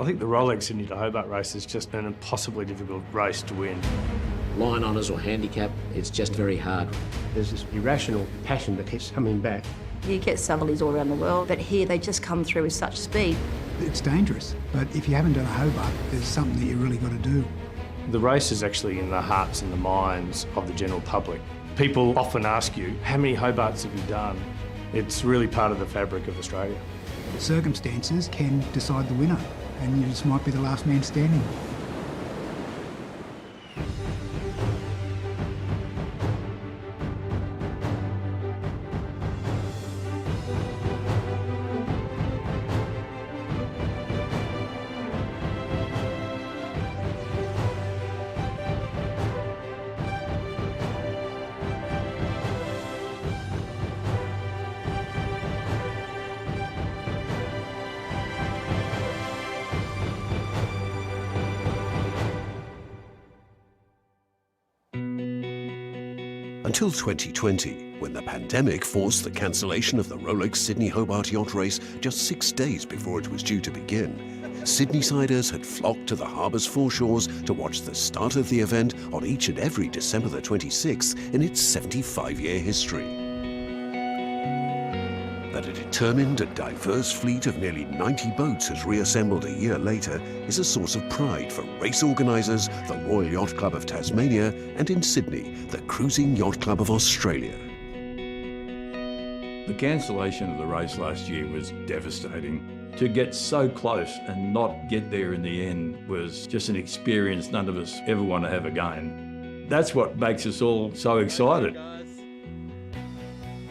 I think the Rolex Sydney to Hobart race is just an impossibly difficult race to win. Line honours or handicap, it's just very hard. There's this irrational passion that keeps coming back. You get Southerlies all around the world, but here they just come through with such speed. It's dangerous, but if you haven't done a Hobart, there's something that you really got to do. The race is actually in the hearts and the minds of the general public. People often ask you, how many Hobarts have you done? It's really part of the fabric of Australia. Circumstances can decide the winner, and you just might be the last man standing. Until 2020, when the pandemic forced the cancellation of the Rolex Sydney Hobart Yacht Race just 6 days before it was due to begin, Sydney-siders had flocked to the harbour's foreshores to watch the start of the event on each and every December the 26th in its 75-year history. That a determined and diverse fleet of nearly 90 boats has reassembled a year later is a source of pride for race organisers, the Royal Yacht Club of Tasmania, and in Sydney, the Cruising Yacht Club of Australia. The cancellation of the race last year was devastating. To get so close and not get there in the end was just an experience none of us ever want to have again. That's what makes us all so excited.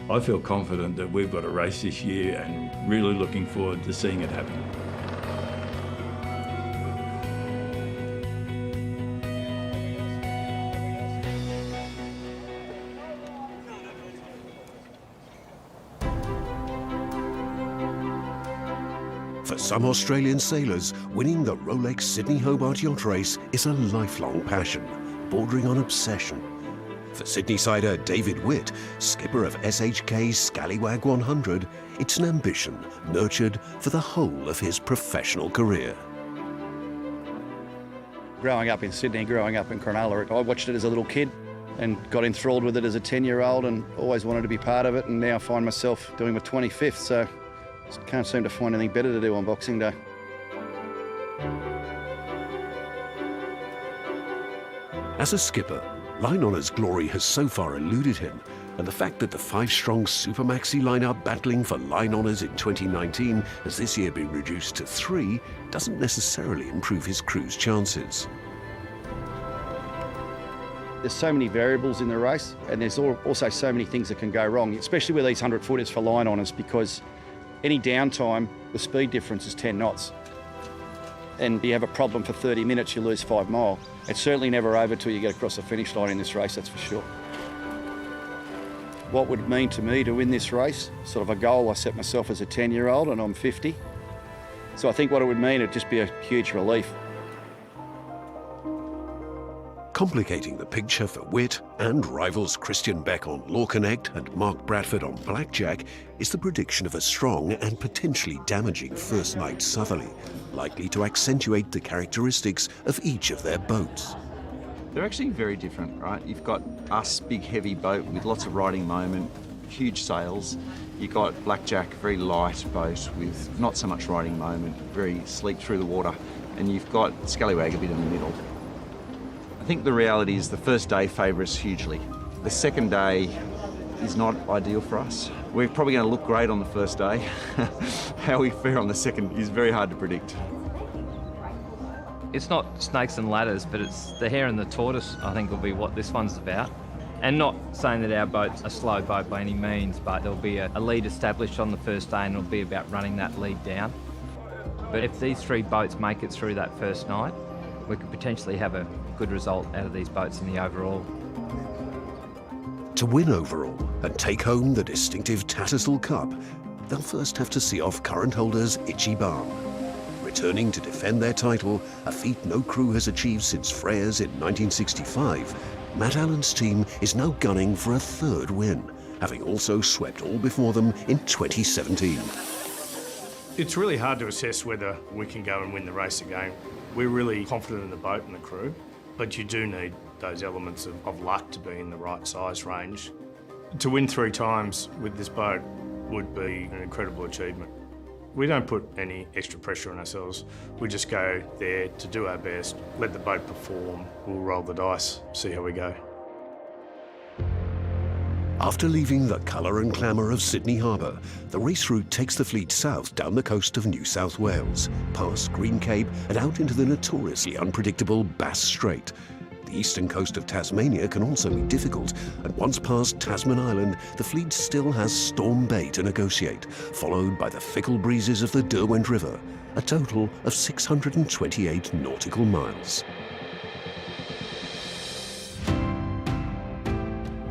I feel confident that we've got a race this year and really looking forward to seeing it happen. For some Australian sailors, winning the Rolex Sydney Hobart Yacht Race is a lifelong passion, bordering on obsession. For Sydney-sider David Witt, skipper of SHK's Scallywag 100, it's an ambition nurtured for the whole of his professional career. Growing up in Sydney, growing up in Cronulla, I watched it as a little kid and got enthralled with it as a 10-year-old and always wanted to be part of it, and now I find myself doing my 25th, so just can't seem to find anything better to do on Boxing Day. As a skipper, line honours glory has so far eluded him, and the fact that the 5-strong Super Maxi lineup battling for line honours in 2019 has this year been reduced to 3 doesn't necessarily improve his crew's chances. There's so many variables in the race, and there's also so many things that can go wrong, especially with these 100-footers for line honours, because any downtime, the speed difference is 10 knots. And you have a problem for 30 minutes, you lose 5 mile. It's certainly never over till you get across the finish line in this race, that's for sure. What would it mean to me to win this race? Sort of a goal I set myself as a 10-year-old, and I'm 50. So I think what it would mean, it'd just be a huge relief. Complicating the picture for Witt and rivals Christian Beck on Law Connect and Mark Bradford on Blackjack is the prediction of a strong and potentially damaging first night southerly, likely to accentuate the characteristics of each of their boats. They're actually very different, right? You've got us, big heavy boat with lots of riding moment, huge sails. You've got Blackjack, very light boat with not so much riding moment, very sleek through the water. And you've got Scallywag a bit in the middle. I think the reality is the first day favour us hugely. The second day is not ideal for us. We're probably going to look great on the first day. How we fare on the second is very hard to predict. It's not snakes and ladders, but it's the hare and the tortoise, I think, will be what this one's about. And not saying that our boat's a slow boat by any means, but there'll be a lead established on the first day, and it'll be about running that lead down. But if these 3 boats make it through that first night, we could potentially have a good result out of these boats in the overall. To win overall and take home the distinctive Tattersall Cup, they'll first have to see off current holders Itchy Barn. Returning to defend their title, a feat no crew has achieved since Freya's in 1965, Matt Allen's team is now gunning for a 3rd win, having also swept all before them in 2017. It's really hard to assess whether we can go and win the race again. We're really confident in the boat and the crew, but you do need those elements of luck to be in the right size range. To win 3 times with this boat would be an incredible achievement. We don't put any extra pressure on ourselves. We just go there to do our best, let the boat perform, we'll roll the dice, see how we go. After leaving the colour and clamour of Sydney Harbour, the race route takes the fleet south down the coast of New South Wales, past Green Cape and out into the notoriously unpredictable Bass Strait. The eastern coast of Tasmania can also be difficult, and once past Tasman Island, the fleet still has Storm Bay to negotiate, followed by the fickle breezes of the Derwent River, a total of 628 nautical miles.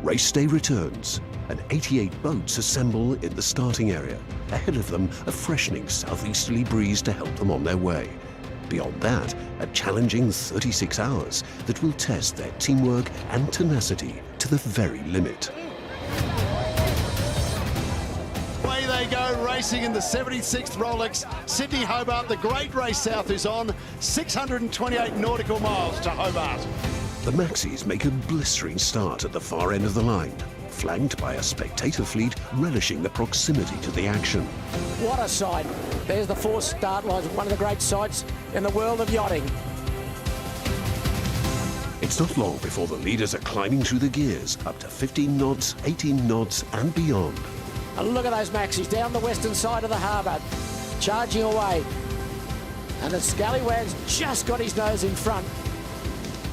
Race day returns, and 88 boats assemble in the starting area. Ahead of them, a freshening southeasterly breeze to help them on their way. Beyond that, a challenging 36 hours that will test their teamwork and tenacity to the very limit. Away they go, racing in the 76th Rolex. Sydney Hobart, the great race south is on. 628 nautical miles to Hobart. The Maxis make a blistering start at the far end of the line, flanked by a spectator fleet relishing the proximity to the action. What a sight. There's the 4 start lines, one of the great sights in the world of yachting. It's not long before the leaders are climbing through the gears, up to 15 knots, 18 knots and beyond. And look at those Maxis down the western side of the harbour, charging away. And the Scallywag's just got his nose in front.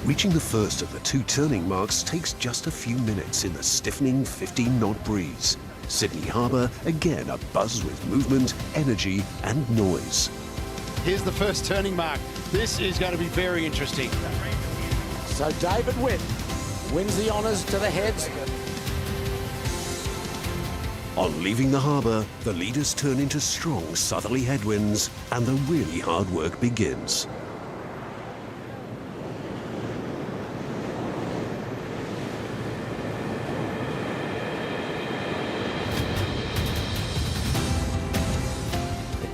Reaching the first of the 2 turning marks takes just a few minutes in the stiffening 15-knot breeze. Sydney Harbour again abuzz with movement, energy and noise. Here's the first turning mark. This is going to be very interesting. So David Witt wins the honours to the heads. On leaving the harbour, the leaders turn into strong southerly headwinds and the really hard work begins.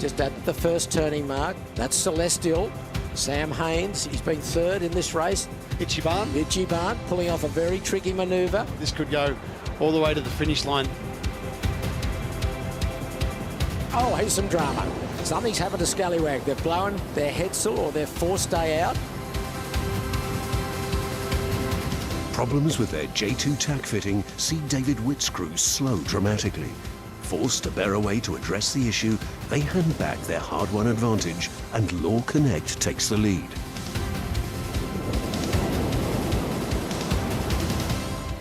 Just at the first turning mark, that's Celestial. Sam Haynes, he's been 3rd in this race. Itchy Barn pulling off a very tricky manoeuvre. This could go all the way to the finish line. Oh, here's some drama. Something's happened to Scallywag. They've blown their headsail or their forestay out. Problems with their J2 tack fitting see David Witt's crew slow dramatically. Forced to bear away to address the issue, they hand back their hard-won advantage and Law Connect takes the lead.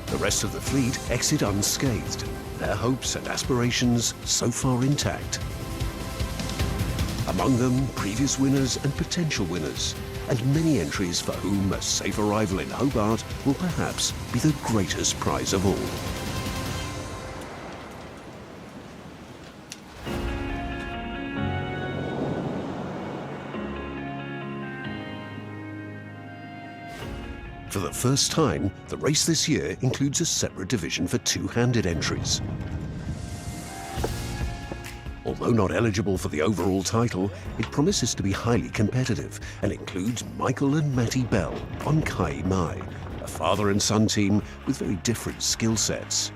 The rest of the fleet exit unscathed, their hopes and aspirations so far intact. Among them, previous winners and potential winners, and many entries for whom a safe arrival in Hobart will perhaps be the greatest prize of all. For the first time, the race this year includes a separate division for two-handed entries. Although not eligible for the overall title, it promises to be highly competitive and includes Michael and Matty Bell on Kai Mai, a father and son team with very different skill sets.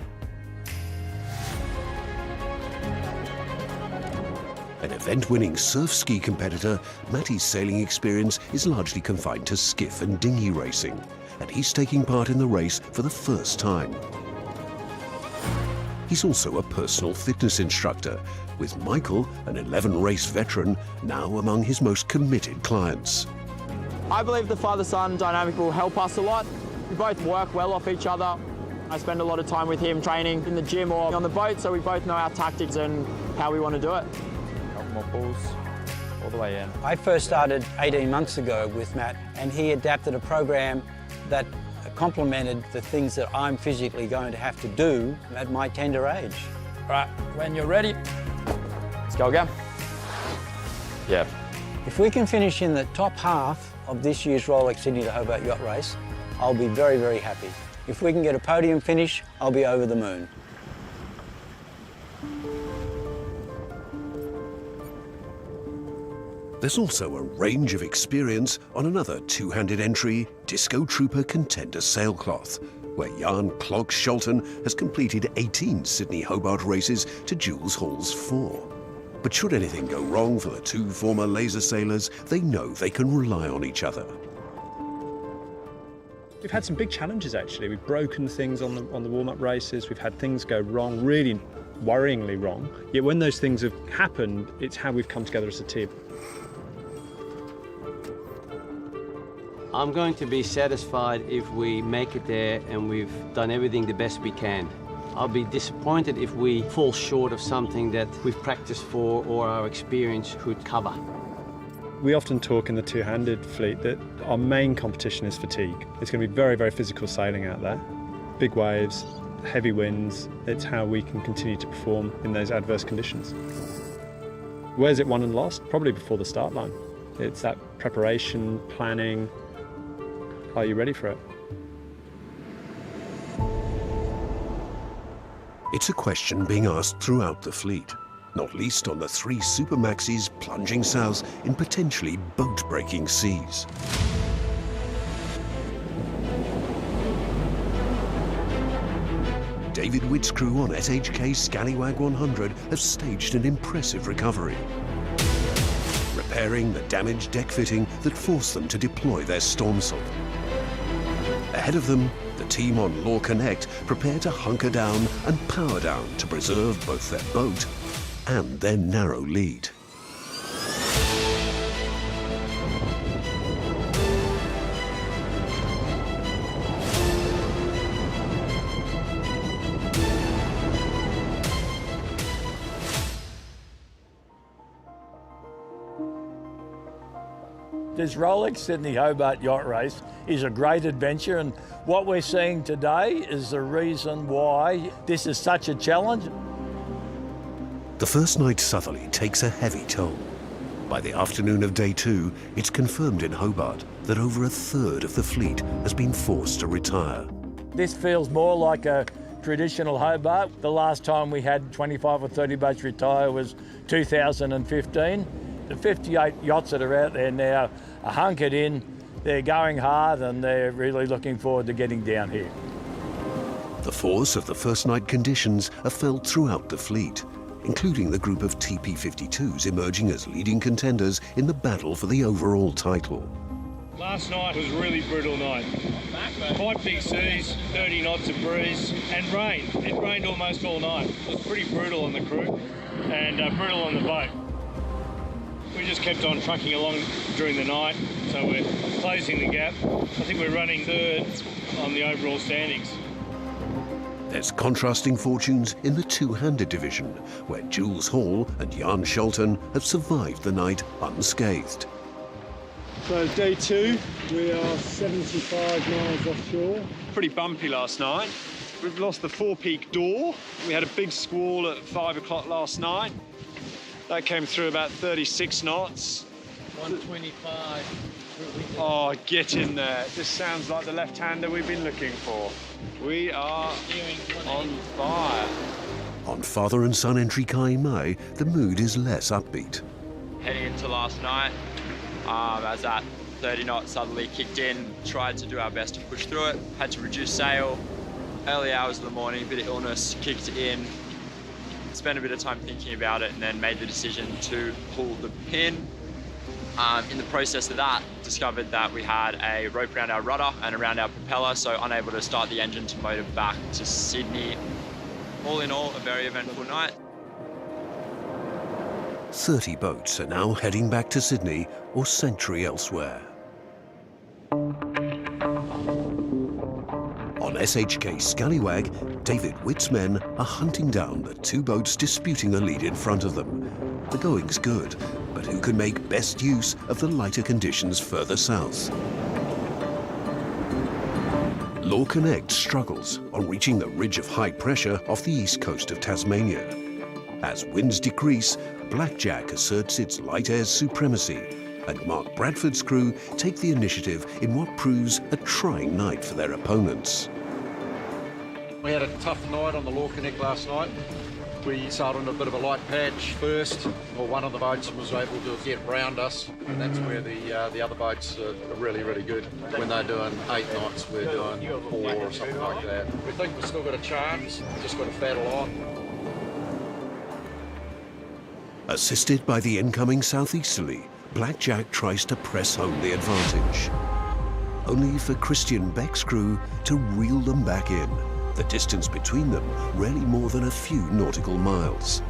An event-winning surf ski competitor, Matty's sailing experience is largely confined to skiff and dinghy racing, and he's taking part in the race for the first time. He's also a personal fitness instructor, with Michael, an 11-race veteran, now among his most committed clients. I believe the father-son dynamic will help us a lot. We both work well off each other. I spend a lot of time with him training in the gym or on the boat, so we both know our tactics and how we want to do it. Couple more pulls all the way in. I first started 18 months ago with Matt, and he adapted a program that complemented the things that I'm physically going to have to do at my tender age. All right, when you're ready, let's go again. Yeah. If we can finish in the top half of this year's Rolex Sydney to Hobart Yacht Race, I'll be very, very happy. If we can get a podium finish, I'll be over the moon. There's also a range of experience on another two-handed entry, Disco Trooper Contender Sailcloth, where Jan Clog Scholten has completed 18 Sydney Hobart races to Jules Hall's 4. But should anything go wrong for the two former laser sailors, they know they can rely on each other. We've had some big challenges actually. We've broken things on the warm-up races. We've had things go wrong, really worryingly wrong. Yet when those things have happened, it's how we've come together as a team. I'm going to be satisfied if we make it there and we've done everything the best we can. I'll be disappointed if we fall short of something that we've practiced for or our experience could cover. We often talk in the two-handed fleet that our main competition is fatigue. It's going to be very, very physical sailing out there. Big waves, heavy winds. It's how we can continue to perform in those adverse conditions. Where's it won and lost? Probably before the start line. It's that preparation, planning. Are you ready for it? It's a question being asked throughout the fleet, not least on the 3 Super Maxis plunging south in potentially boat-breaking seas. David Witt's crew on SHK Scallywag 100 have staged an impressive recovery, repairing the damaged deck fitting that forced them to deploy their Stormsalt. Ahead of them, the team on Law Connect prepare to hunker down and power down to preserve both their boat and their narrow lead. This Rolex Sydney Hobart yacht race is a great adventure, and what we're seeing today is the reason why this is such a challenge. The first night southerly takes a heavy toll. By the afternoon of day 2, it's confirmed in Hobart that over a third of the fleet has been forced to retire. This feels more like a traditional Hobart. The last time we had 25 or 30 boats retire was 2015. The 58 yachts that are out there now are hunkered in, they're going hard and they're really looking forward to getting down here. The force of the first night conditions are felt throughout the fleet, including the group of TP52s emerging as leading contenders in the battle for the overall title. Last night was a really brutal night. Quite big seas, 30 knots of breeze, and rain. It rained almost all night. It was pretty brutal on the crew and brutal on the boat. We just kept on trucking along during the night, so we're closing the gap. I think we're running third on the overall standings. There's contrasting fortunes in the two-handed division, where Jules Hall and Jan Scholten have survived the night unscathed. So day 2, we are 75 miles offshore. Pretty bumpy last night. We've lost the forepeak door. We had a big squall at 5 o'clock last night. That came through about 36 knots. 125. Oh, get in there. This sounds like the left-hander we've been looking for. We are on fire. On father and son entry Kai Mai, the mood is less upbeat. Heading into last night, as that 30 knots suddenly kicked in, tried to do our best to push through it, had to reduce sail. Early hours of the morning, a bit of illness kicked in. Spent a bit of time thinking about it and then made the decision to pull the pin. In the process of that, discovered that we had a rope around our rudder and around our propeller, so unable to start the engine to motor back to Sydney. All in all, a very eventful night. 30 boats are now heading back to Sydney or sanctuary elsewhere. On SHK Scallywag, David Witt's men are hunting down the 2 boats disputing the lead in front of them. The going's good, but who can make best use of the lighter conditions further south? Law Connect struggles on reaching the ridge of high pressure off the east coast of Tasmania. As winds decrease, Blackjack asserts its light air's supremacy, and Mark Bradford's crew take the initiative in what proves a trying night for their opponents. We had a tough night on the Law Connect last night. We sailed on a bit of a light patch first, or one of the boats was able to get round us, and that's where the other boats are really, really good. When they're doing 8 knots, we're doing 4 or something like that. We think we've still got a chance, just got to battle on. Assisted by the incoming southeasterly, Blackjack tries to press home the advantage. Only for Christian Beck's crew to reel them back in. The distance between them rarely more than a few nautical miles.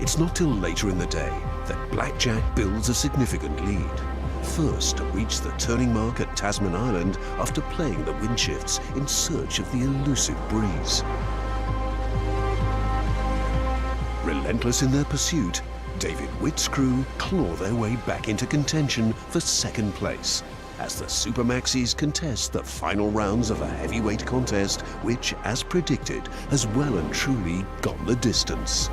It's not till later in the day that Blackjack builds a significant lead. First to reach the turning mark at Tasman Island after playing the wind shifts in search of the elusive breeze. Relentless in their pursuit, David Witt's crew claw their way back into contention for second place as the Super Maxis contest the final rounds of a heavyweight contest which, as predicted, has well and truly gone the distance.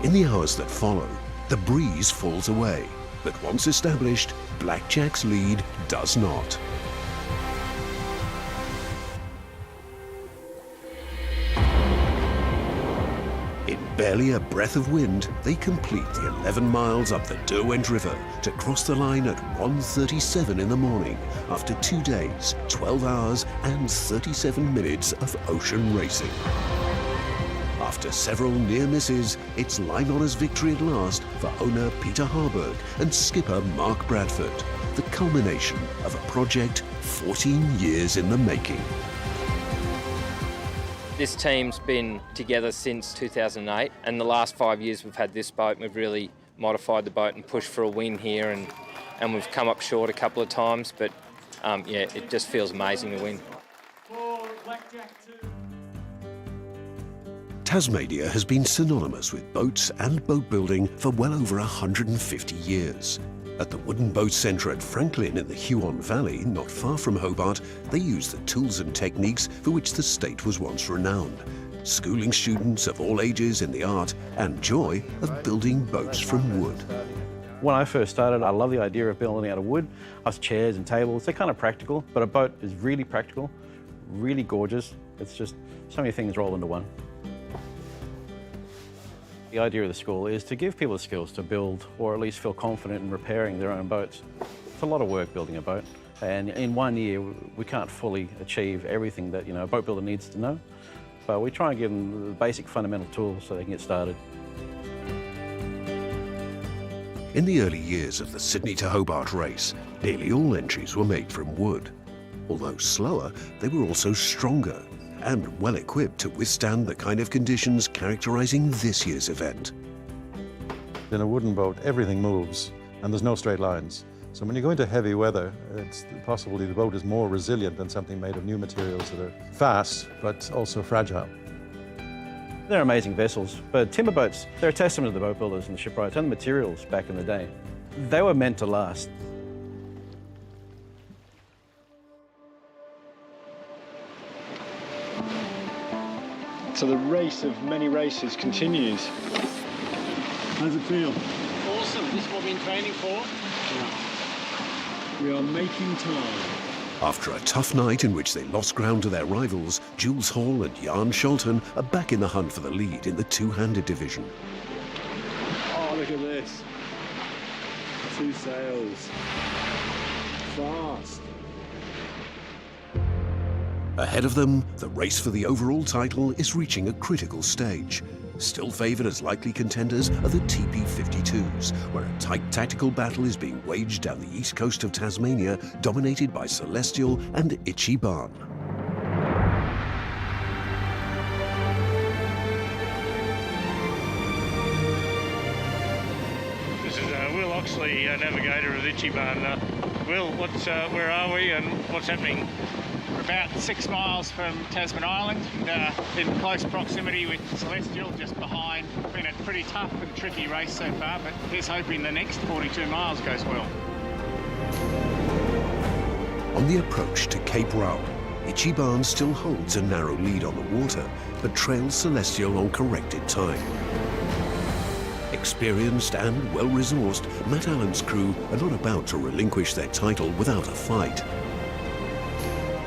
In the hours that follow, the breeze falls away, but once established, Blackjack's lead does not. In barely a breath of wind, they complete the 11 miles up the Derwent River to cross the line at 1:37 in the morning after 2 days, 12 hours and 37 minutes of ocean racing. After several near misses, it's line honours victory at last for owner Peter Harburg and skipper Mark Bradford, the culmination of a project 14 years in the making. This team's been together since 2008, and the last 5 years we've had this boat and we've really modified the boat and pushed for a win here, and we've come up short a couple of times, but yeah, it just feels amazing to win. Tasmania has been synonymous with boats and boat building for well over 150 years. At the Wooden Boat Centre at Franklin in the Huon Valley, not far from Hobart, they use the tools and techniques for which the state was once renowned, schooling students of all ages in the art and joy of building boats from wood. When I first started, I love the idea of building out of wood. Us chairs and tables, they're kind of practical, but a boat is really practical, really gorgeous. It's just so many things roll into one. The idea of the school is to give people the skills to build or at least feel confident in repairing their own boats. It's a lot of work building a boat, and in 1 year we can't fully achieve everything that a boat builder needs to know, but we try and give them the basic fundamental tools so they can get started. In the early years of the Sydney to Hobart race, nearly all entries were made from wood. Although slower, they were also stronger and well equipped to withstand the kind of conditions characterizing this year's event. In a wooden boat, everything moves and there's no straight lines. So when you go into heavy weather, it's possibly the boat is more resilient than something made of new materials that are fast, but also fragile. They're amazing vessels, but timber boats, they're a testament to the boat builders and the shipwrights and the materials back in the day. They were meant to last. So the race of many races continues. How's it feel? Awesome. This is what we've been training for. We are making time. After a tough night in which they lost ground to their rivals, Jules Hall and Jan Scholten are back in the hunt for the lead in the two-handed division. Oh, look at this. 2 sails. Fast. Ahead of them, the race for the overall title is reaching a critical stage. Still favoured as likely contenders are the TP-52s, where a tight tactical battle is being waged down the east coast of Tasmania, dominated by Celestial and Itchy Barn. This is Will Oxley, navigator of Itchy Barn. Will, where are we and what's happening? We're about 6 miles from Tasman Island, in close proximity with Celestial, just behind. It's been a pretty tough and tricky race so far, but here's hoping the next 42 miles goes well. On the approach to Cape Row, Itchy Barn still holds a narrow lead on the water, but trails Celestial on corrected time. Experienced and well-resourced, Matt Allen's crew are not about to relinquish their title without a fight.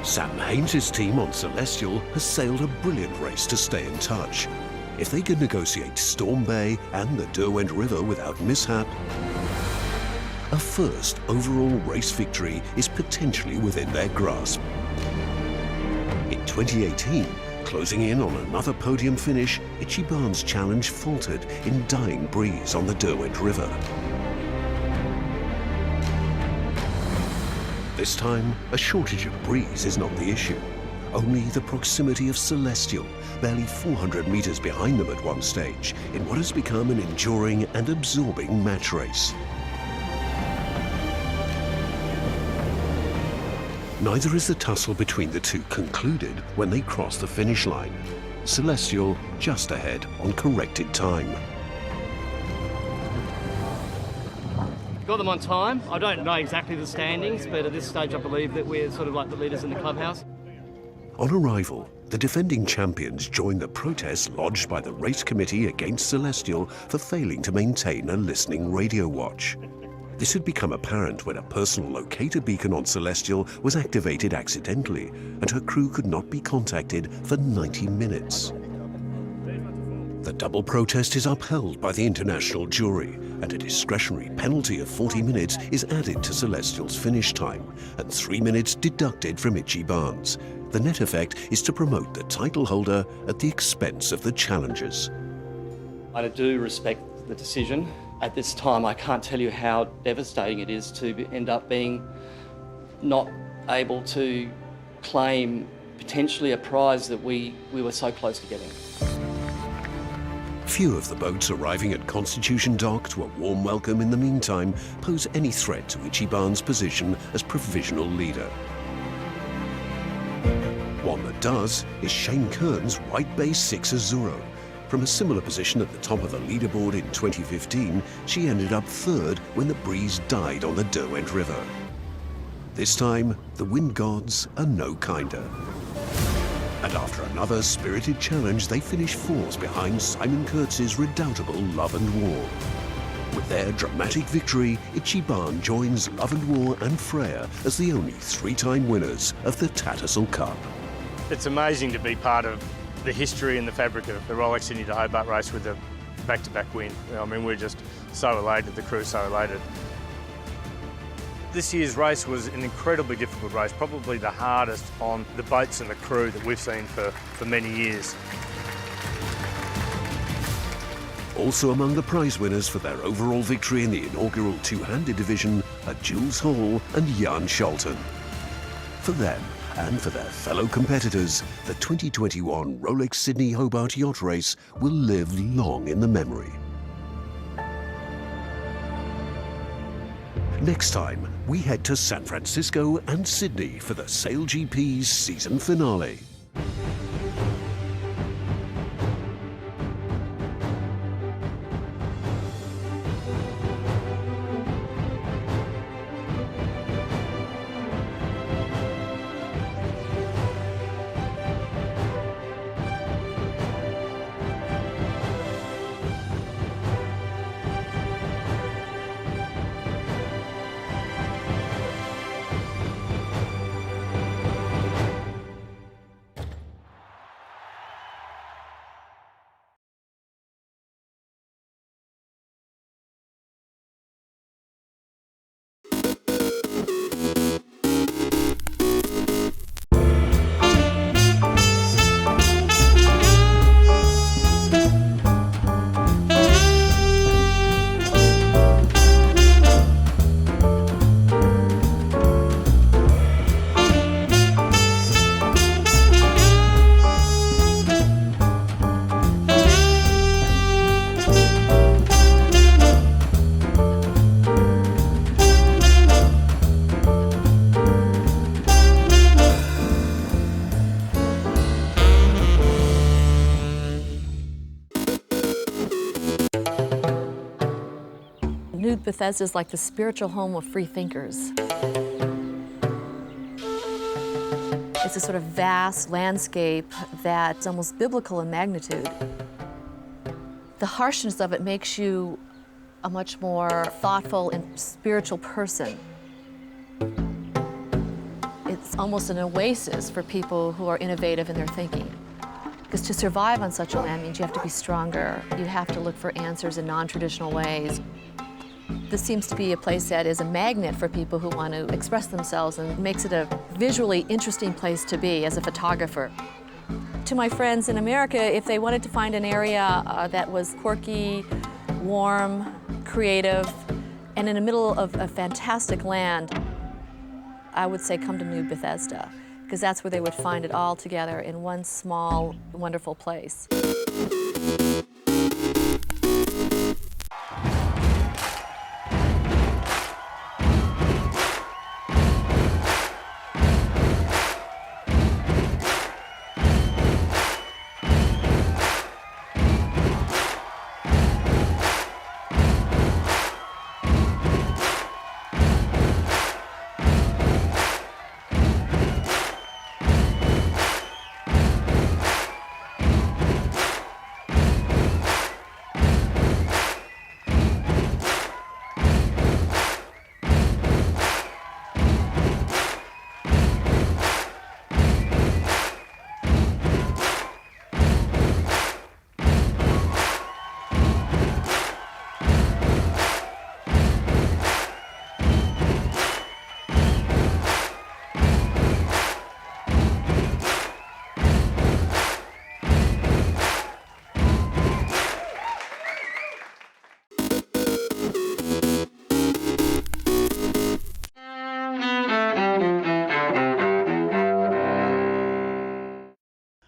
Sam Haynes' team on Celestial has sailed a brilliant race to stay in touch. If they can negotiate Storm Bay and the Derwent River without mishap, a first overall race victory is potentially within their grasp. In 2018, closing in on another podium finish, Ichiban's challenge faltered in dying breeze on the Derwent River. This time, a shortage of breeze is not the issue. Only the proximity of Celestial, barely 400 metres behind them at one stage, in what has become an enduring and absorbing match race. Neither is the tussle between the two concluded when they cross the finish line. Celestial just ahead on corrected time. Got them on time. I don't know exactly the standings, but at this stage I believe that we're sort of like the leaders in the clubhouse. On arrival, the defending champions joined the protest lodged by the race committee against Celestial for failing to maintain a listening radio watch. This had become apparent when a personal locator beacon on Celestial was activated accidentally and her crew could not be contacted for 90 minutes. The double protest is upheld by the international jury and a discretionary penalty of 40 minutes is added to Celestial's finish time and 3 minutes deducted from Ichiban's. The net effect is to promote the title holder at the expense of the challengers. I do respect the decision. At this time, I can't tell you how devastating it is to end up being not able to claim potentially a prize that we were so close to getting. Few of the boats arriving at Constitution Dock to a warm welcome in the meantime pose any threat to Ichiban's position as provisional leader. One that does is Shane Kern's JBay 6 Azuro. From a similar position at the top of the leaderboard in 2015, she ended up third when the breeze died on the Derwent River. This time, the wind gods are no kinder. And after another spirited challenge, they finish fourth behind Simon Kurtz's redoubtable Love and War. With their dramatic victory, Ichiban joins Love and War and Freya as the only three-time winners of the Tattersall Cup. It's amazing to be part of the history and the fabric of the Rolex Sydney to Hobart race with a back-to-back win. I mean, we're just so elated, the crew's so elated. This year's race was an incredibly difficult race, probably the hardest on the boats and the crew that we've seen for many years. Also among the prize winners for their overall victory in the inaugural two-handed division are Jules Hall and Jan Scholten. For them, and for their fellow competitors, the 2021 Rolex Sydney Hobart Yacht Race will live long in the memory. Next time, we head to San Francisco and Sydney for the SailGP's season finale. New Bethesda is like the spiritual home of free thinkers. It's a sort of vast landscape that's almost biblical in magnitude. The harshness of it makes you a much more thoughtful and spiritual person. It It's almost an oasis for people who are innovative in their thinking. Because to survive on such a land means you have to be stronger. You have to look for answers in non-traditional ways. This seems to be a place that is a magnet for people who want to express themselves and makes it a visually interesting place to be as a photographer. To my friends in America, if they wanted to find an area that was quirky, warm, creative, and in the middle of a fantastic land, I would say come to New Bethesda, because that's where they would find it all together in one small, wonderful place.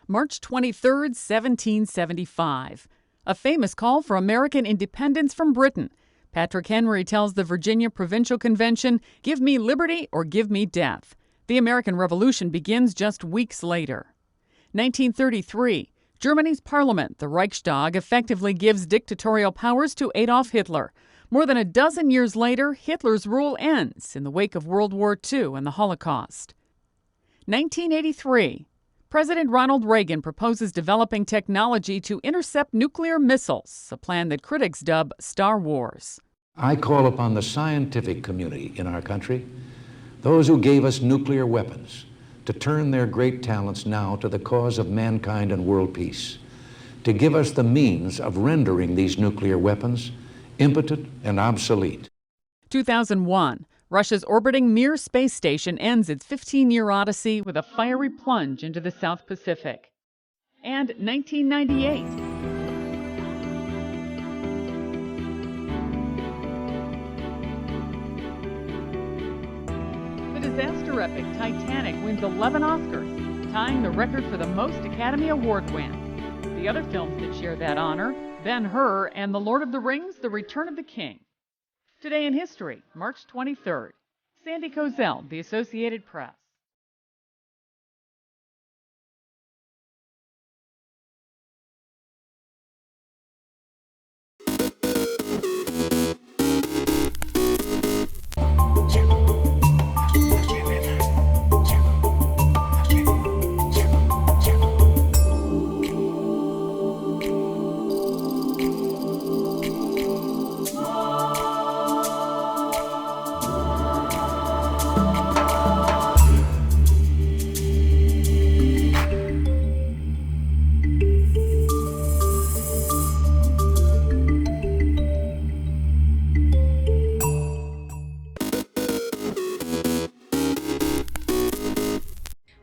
March 23, 1775. A famous call for American independence from Britain. Patrick Henry tells the Virginia Provincial Convention, "Give me liberty or give me death." The American Revolution begins just weeks later. 1933. Germany's parliament, the Reichstag, effectively gives dictatorial powers to Adolf Hitler. More than a dozen years later, Hitler's rule ends in the wake of World War II and the Holocaust. 1983. President Ronald Reagan proposes developing technology to intercept nuclear missiles, a plan that critics dub Star Wars. I call upon the scientific community in our country, those who gave us nuclear weapons, to turn their great talents now to the cause of mankind and world peace, to give us the means of rendering these nuclear weapons impotent and obsolete. 2001. Russia's orbiting Mir space station ends its 15-year odyssey with a fiery plunge into the South Pacific. And 1998. The disaster epic Titanic wins 11 Oscars, tying the record for the most Academy Award wins. The other films that share that honor, Ben-Hur and The Lord of the Rings, The Return of the King. Today in History, March 23rd. Sandy Kozel, The Associated Press.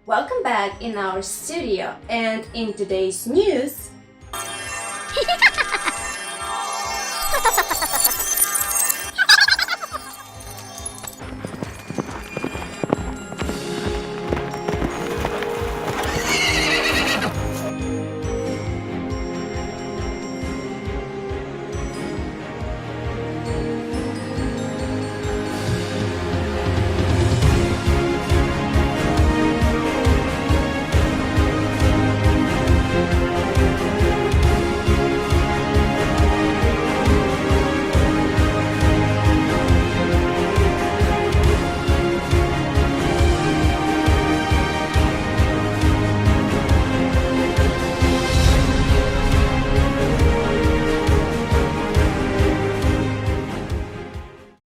Welcome back in our studio, and in today's news,